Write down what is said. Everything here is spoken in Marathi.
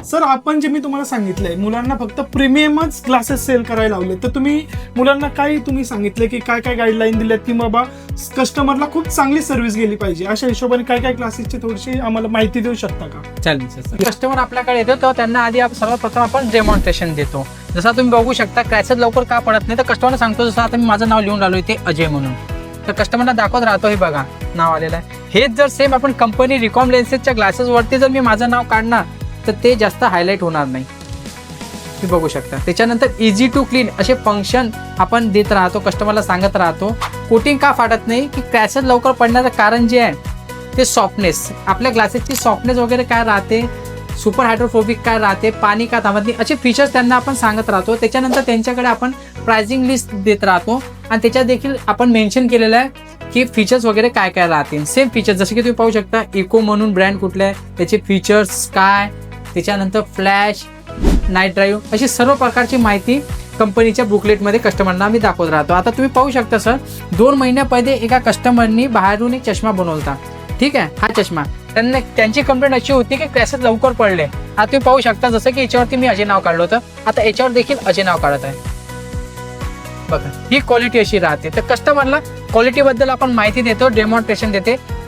सर आपण जे मी तुम्हाला सांगितलंय मुलांना फक्त प्रीमियमच क्लासेस सेल करायला लावले, तर तुम्ही मुलांना काय तुम्ही सांगितले की काय काय गाईडलाईन दिल्यात की बाबा कस्टमरला खूप चांगली सर्व्हिस गेली पाहिजे, अशा हिशोबाने काय काय क्लासेसची थोडीशी आम्हाला माहिती देऊ शकता का? चालेल. कस्टमर आपल्याकडे येतो तेव्हा त्यांना आधी सर्वप्रथम आपण डेमॉन्स्ट्रेशन देतो. जसं तुम्ही बघू शकता क्रॅचेस लवकर का पडत नाही, तर कस्टमरला सांगतो जसं आता मी माझं नाव लिहून राहिलो इथे अजय म्हणून, तर कस्टमरला दाखवत राहतो हे बघा नाव आलेलं आहे. हेच जर सेम आपण कंपनी रिकॉम लेन्सेसच्या ग्लासेसवरती जर मी माझं नाव काढणार तर ते जास्त हायलाईट होणार नाही. तुम्ही बघू शकता. त्याच्यानंतर इझी टू क्लीन असे फंक्शन आपण देत राहतो, कस्टमरला सांगत राहतो. कोटिंग का फाटत नाही की क्रॅचेस लवकर पडण्याचं कारण जे आहे ते सॉफ्टनेस, आपल्या ग्लासेसची सॉफ्टनेस वगैरे काय राहते, सुपर हायड्रोफोबिक काय राहते, पाणी का थांबत नाही, असे फीचर्स त्यांना आपण सांगत राहतो. त्याच्यानंतर त्यांच्याकडे आपण प्राइसिंग लिस्ट देत राहतो आणि त्याच्यात देखील आपण मेन्शन केलेलं आहे की फीचर्स वगैरे काय काय राहतील. सेम फीचर्स जसे की तुम्ही पाहू शकता इको म्हणून ब्रँड कुठले आहे, त्याचे फीचर्स काय, त्याच्यानंतर फ्लॅश, नाईट ड्राईव्ह, अशी सर्व प्रकारची माहिती कंपनीच्या बुकलेटमध्ये कस्टमरना आम्ही दाखवत राहतो. आता तुम्ही पाहू शकता सर, 2 महिन्या पहिले एका कस्टमरनी बाहेरून एक चष्मा बनवला. ठीक आहे, हा चष्मा त्यांची कंप्लेंट अशी होती की क्रॅचेस लवकर पडले. आता तुम्ही पाहू शकता जसं की याच्यावरती मी अजय नाव काढलं होतं, आता याच्यावर देखील अजय नाव काढत आहे. बघा ही क्वालिटी अशी राहते. तर कस्टमरला क्वालिटीबद्दल आपण माहिती देतो, डेमॉन्स्ट्रेशन देते